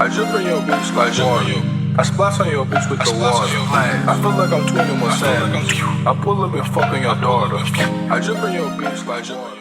I jump in your bitch like water. I splash on your bitch with the water. I feel like I'm tweeting my sandwich. I pull up and fuck on your daughter. I jump in your bitch like water.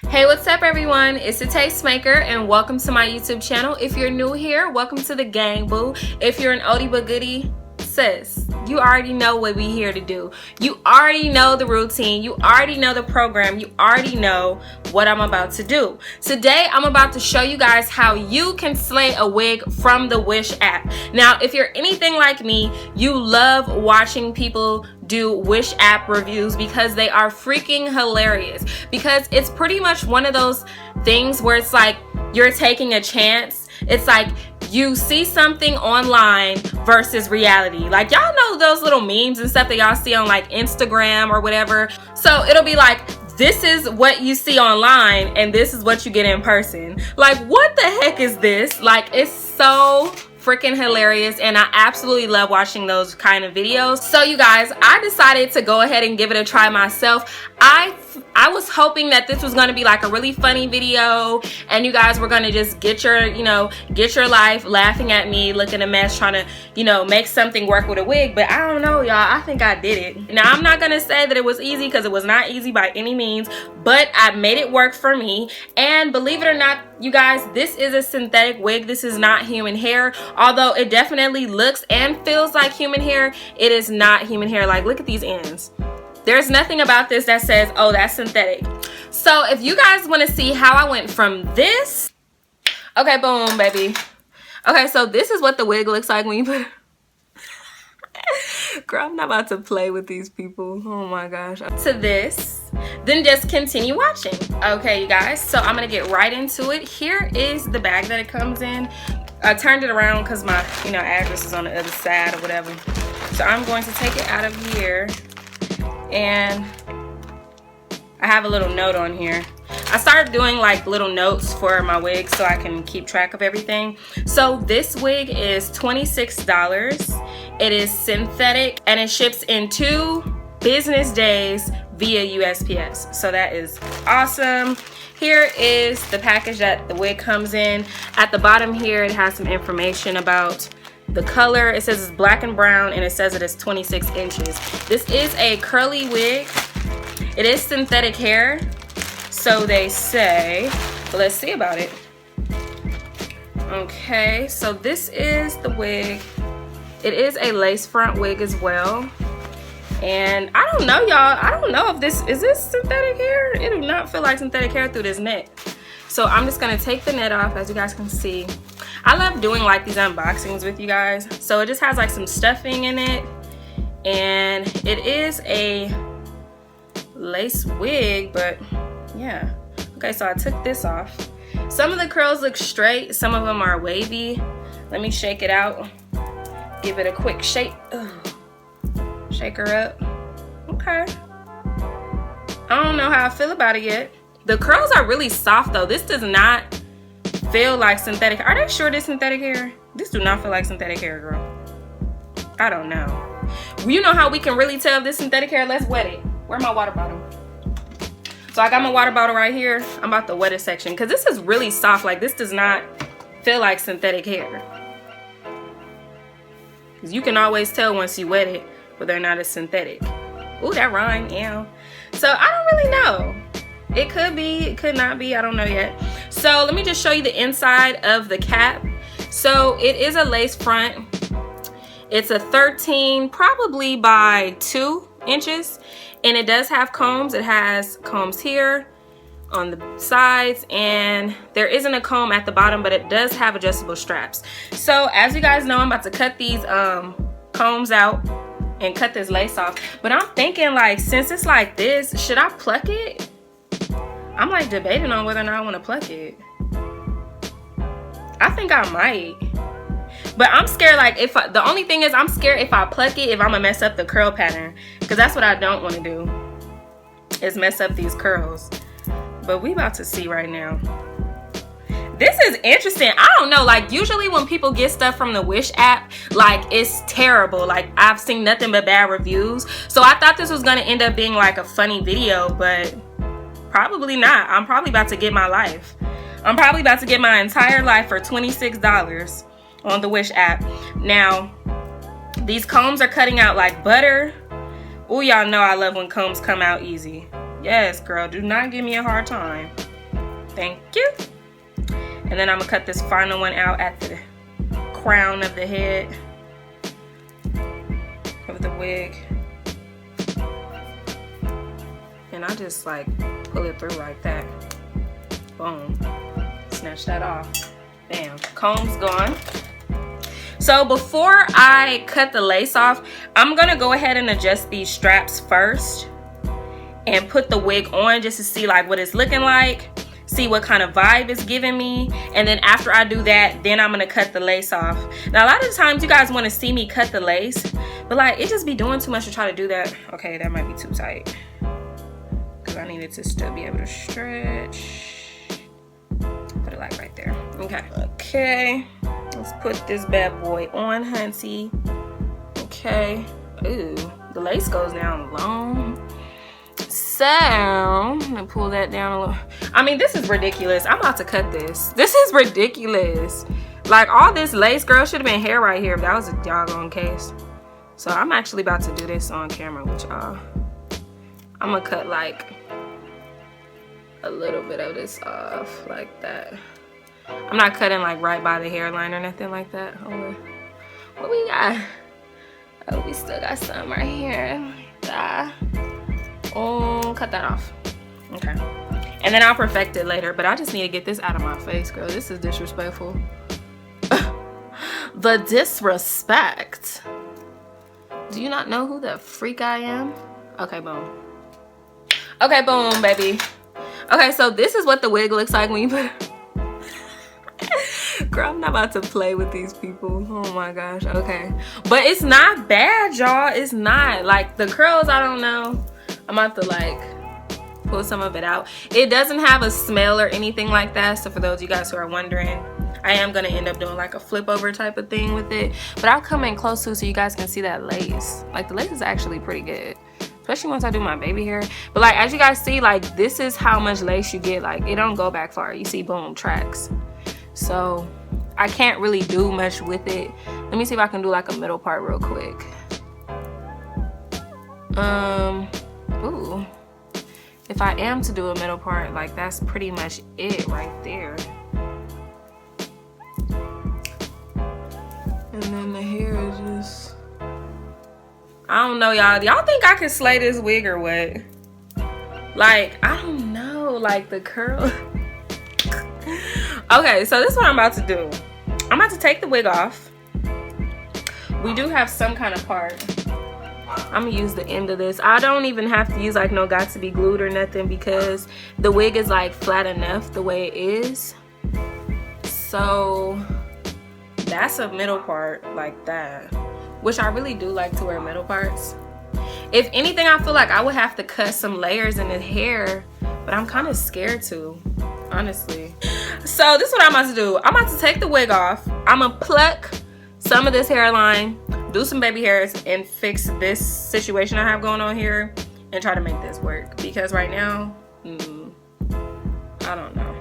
Hey, what's up everyone? It's the Tastemaker and welcome to my YouTube channel. If you're new here, welcome to the gang, boo. If you're an oldie but goodie, sis, you already know what we here to do. You already know the routine. You already know the program. You already know what I'm about to do. Today, I'm about to show you guys how you can slay a wig from the Wish app. Now, if you're anything like me, you love watching people do Wish app reviews because they are freaking hilarious. Because it's pretty much one of those things where it's like you're taking a chance. It's like you see something online versus reality. Like, y'all know those little memes and stuff that y'all see on like Instagram or whatever. So it'll be like, this is what you see online and this is what you get in person. Like, what the heck is this? Like, it's so freaking hilarious and I absolutely love watching those kind of videos. So you guys, I decided to go ahead and give it a try myself. I was hoping that this was going to be like a really funny video and you guys were going to just get your, get your life laughing at me looking a mess trying to, make something work with a wig. But I don't know, y'all. I think I did it. Now, I'm not going to say that it was easy because it was not easy by any means, but I made it work for me. And believe it or not, you guys, this is a synthetic wig. This is not human hair. Although it definitely looks and feels like human hair, it is not human hair. Like, look at these ends. There's nothing about this that says, oh, that's synthetic. So if you guys want to see how I went from this, okay, boom, baby. Okay, so this is what the wig looks like when you put girl, I'm not about to play with these people. Oh my gosh. To this, then just continue watching. Okay, you guys, so I'm gonna get right into it. Here is the bag that it comes in. I turned it around because my address is on the other side or whatever. So I'm going to take it out of here. And I have a little note on here. I started doing like little notes for my wig so I can keep track of everything. So this wig is $26. It is synthetic and it ships in 2 business days via USPS. So that is awesome. Here is the package that the wig comes in. At the bottom here, it has some information about the color. It says it's black and brown and it says it is 26 inches. This is a curly wig. It is synthetic hair, so they say. But let's see about it. Okay, so this is the wig. It is a lace front wig as well. And I don't know, y'all. I don't know if this is synthetic hair. It do not feel like synthetic hair through this net. So I'm just gonna take the net off, as you guys can see. I love doing like these unboxings with you guys. So it just has like some stuffing in it. And it is a lace wig, but yeah. Okay, so I took this off. Some of the curls look straight, some of them are wavy. Let me shake it out. Give it a quick shake. Ugh. Shake her up. Okay. I don't know how I feel about it yet. The curls are really soft though. This does not feel like synthetic. Are they sure this synthetic hair? This do not feel like synthetic hair, girl. I don't know. You know how we can really tell if this synthetic hair? Let's wet it. Where's my water bottle? So I got my water bottle right here. I'm about to wet it section because this is really soft. Like, this does not feel like synthetic hair. Because you can always tell once you wet it whether or not it's synthetic. Ooh, that rhyme, yeah. So I don't really know. It could be, it could not be, I don't know yet. So let me just show you the inside of the cap. So it is a lace front. It's a 13 probably by 2 inches. And it does have combs. It has combs here on the sides. And there isn't a comb at the bottom, but it does have adjustable straps. So as you guys know, I'm about to cut these combs out and cut this lace off. But I'm thinking, like, since it's like this, should I pluck it? I'm like debating on whether or not I want to pluck it. I think I might. But I'm scared, like, the only thing is I'm scared if I pluck it, if I'm gonna mess up the curl pattern. Because that's what I don't want to do, is mess up these curls. But we about to see right now. This is interesting. I don't know, like, usually when people get stuff from the Wish app, like, it's terrible. Like, I've seen nothing but bad reviews. So I thought this was gonna end up being like a funny video, but probably not. I'm probably about to get my life. I'm probably about to get my entire life for $26 on the Wish app. Now, these combs are cutting out like butter. Oh, y'all know I love when combs come out easy. Yes, girl, do not give me a hard time. Thank you. And then I'm gonna cut this final one out at the crown of the head of the wig. And I just like pull it through like that. Boom. Snatch that off. Bam. Comb's gone. So before I cut the lace off, I'm gonna go ahead and adjust these straps first and put the wig on just to see like what it's looking like, see what kind of vibe it's giving me, and then after I do that, then I'm gonna cut the lace off. Now a lot of the times you guys want to see me cut the lace, but like it just be doing too much to try to do that. Okay, that might be too tight because I need it to still be able to stretch. Put it like right there. Okay, let's put this bad boy on, hunty. Okay. Ooh, the lace goes down long. So I'm gonna pull that down a little. I mean, this is ridiculous. I'm about to cut this. This is ridiculous. Like all this lace, girl, should have been hair right here if that was a doggone case. So I'm actually about to do this on camera with y'all. I'm gonna cut like a little bit of this off like that. I'm not cutting like right by the hairline or nothing like that. Oh, what we got? Oh, we still got some right here. Oh, cut that off. Okay. And then I'll perfect it later, but I just need to get this out of my face, girl. This is disrespectful. The disrespect. Do you not know who the freak I am? Okay, boom. Okay, boom, baby. Okay, so this is what the wig looks like when you put it. Girl, I'm not about to play with these people. Oh my gosh. Okay, but it's not bad, y'all. It's not. Like the curls, I don't know. I'm about to like pull some of it out. It doesn't have a smell or anything like that, so for those of you guys who are wondering, I am gonna end up doing like a flip over type of thing with it, but I'll come in close to so you guys can see that lace. Like the lace is actually pretty good, especially once I do my baby hair. But like as you guys see, like this is how much lace you get. Like it don't go back far. You see, boom, tracks. So I can't really do much with it. Let me see if I can do like a middle part real quick. Ooh, if I am to do a middle part, like that's pretty much it right there. And then the hair is just, I don't know, y'all. Y'all think I can slay this wig or what? Like, I don't know, like the curl. Okay, so this is what I'm about to do. I'm about to take the wig off. We do have some kind of part. I'm gonna use the end of this. I don't even have to use like no got to be glued or nothing because the wig is like flat enough the way it is. So that's a middle part like that, which I really do like to wear middle parts. If anything, I feel like I would have to cut some layers in the hair, but I'm kind of scared to, honestly. So this is what I'm about to do. I'm about to take the wig off. I'm gonna pluck some of this hairline, do some baby hairs, and fix this situation I have going on here and try to make this work, because right now I don't know.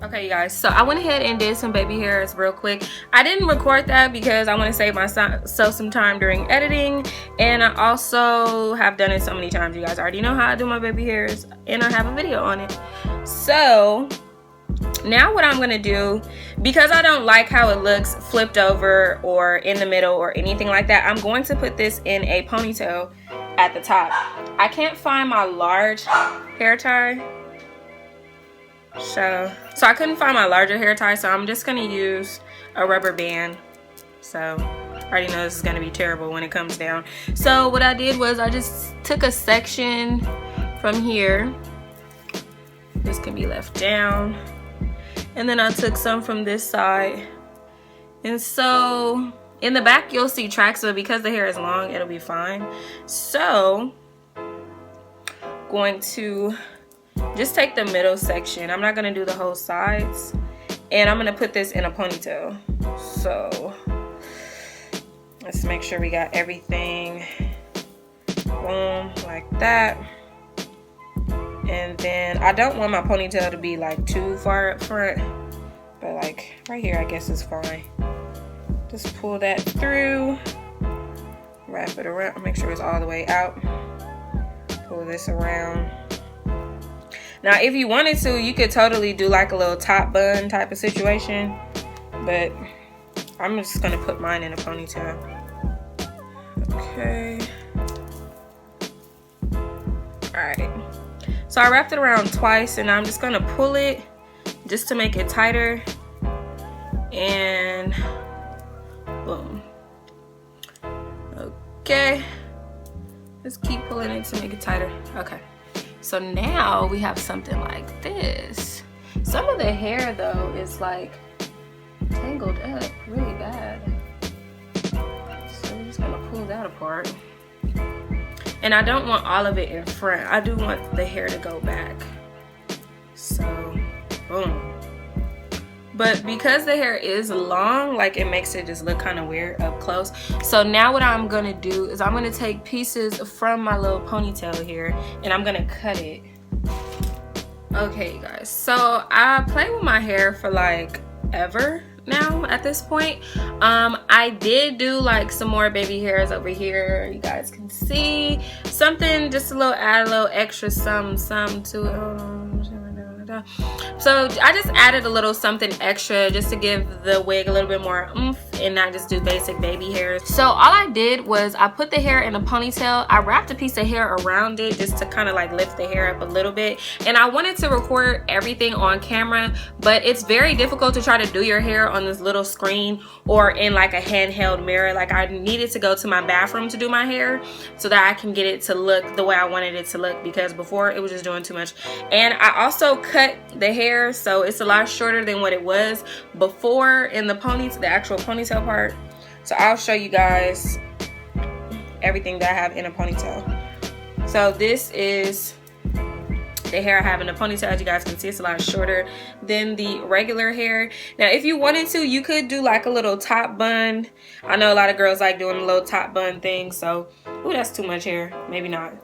Okay, you guys, so I went ahead and did some baby hairs real quick. I didn't record that because I want to save myself some time during editing, and I also have done it so many times. You guys already know how I do my baby hairs, and I have a video on it. So now what I'm gonna do, because I don't like how it looks flipped over or in the middle or anything like that, I'm going to put this in a ponytail at the top. I can't find my large hair tie, so I couldn't find my larger hair tie, so I'm just gonna use a rubber band. So I already know this is gonna be terrible when it comes down. So what I did was I just took a section from here. This can be left down. And then I took some from this side. And so in the back you'll see tracks, but because the hair is long, it'll be fine. So going to just take the middle section. I'm not gonna do the whole sides. And I'm gonna put this in a ponytail. So let's make sure we got everything, boom, like that. And then I don't want my ponytail to be like too far up front, but like right here I guess is fine. Just pull that through, wrap it around, make sure it's all the way out. Pull this around. Now if you wanted to, you could totally do like a little top bun type of situation, but I'm just gonna put mine in a ponytail. Okay. Alright. So I wrapped it around twice, and I'm just gonna pull it just to make it tighter. And boom. Okay. Just keep pulling it to make it tighter. Okay. So now we have something like this. Some of the hair though is like tangled up really bad. So we're just gonna pull that apart. And I don't want all of it in front. I do want the hair to go back. So, boom. But because the hair is long, like it makes it just look kind of weird up close. So now what I'm gonna do is I'm gonna take pieces from my little ponytail here and I'm gonna cut it. Okay, you guys. So I play with my hair for like ever now at this point. I did do like some more baby hairs over here. You guys can see something, just add a little extra some to it. So I just added a little something extra just to give the wig a little bit more oomph and not just do basic baby hairs. So all I did was I put the hair in a ponytail. I wrapped a piece of hair around it just to kind of like lift the hair up a little bit. And I wanted to record everything on camera, but it's very difficult to try to do your hair on this little screen or in like a handheld mirror. Like I needed to go to my bathroom to do my hair so that I can get it to look the way I wanted it to look, because before it was just doing too much. And I also cut the hair, so it's a lot shorter than what it was before in the ponytail, the actual ponytail part. So I'll show you guys everything that I have in a ponytail. So this is the hair I have in a ponytail. As you guys can see, it's a lot shorter than the regular hair. Now if you wanted to, you could do like a little top bun. I know a lot of girls like doing a little top bun thing, so ooh, that's too much hair, maybe not.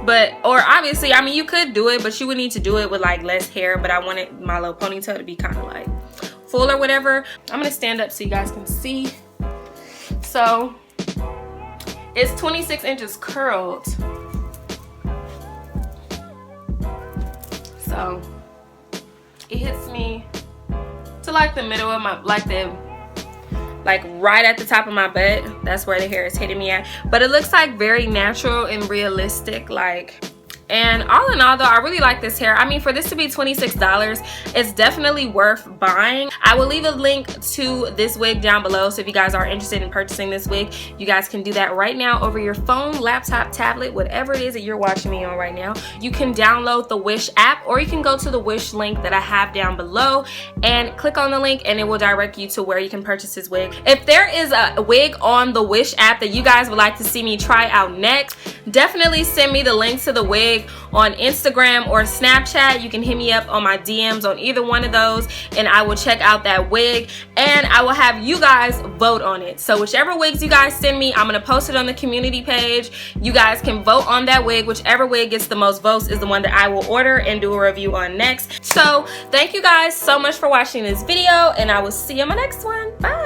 But, or obviously, I mean, you could do it, but you would need to do it with like less hair. But I wanted my little ponytail to be kind of like full or whatever. I'm gonna stand up so you guys can see. So it's 26 inches curled. So it hits me to like the middle of my, like right at the top of my butt. That's where the hair is hitting me at. But it looks like very natural and realistic, like. And all in all though, I really like this hair. I mean, for this to be $26, it's definitely worth buying. I will leave a link to this wig down below, so if you guys are interested in purchasing this wig, you guys can do that right now over your phone, laptop, tablet, whatever it is that you're watching me on right now. You can download the Wish app, or you can go to the Wish link that I have down below and click on the link, and it will direct you to where you can purchase this wig. If there is a wig on the Wish app that you guys would like to see me try out next, definitely send me the link to the wig on Instagram or Snapchat. You can hit me up on my DMs on either one of those, and I will check out that wig and I will have you guys vote on it. So whichever wigs you guys send me, I'm gonna post it on the community page. You guys can vote on that wig. Whichever wig gets the most votes is the one that I will order and do a review on next. So thank you guys so much for watching this video, and I will see you in my next one. Bye.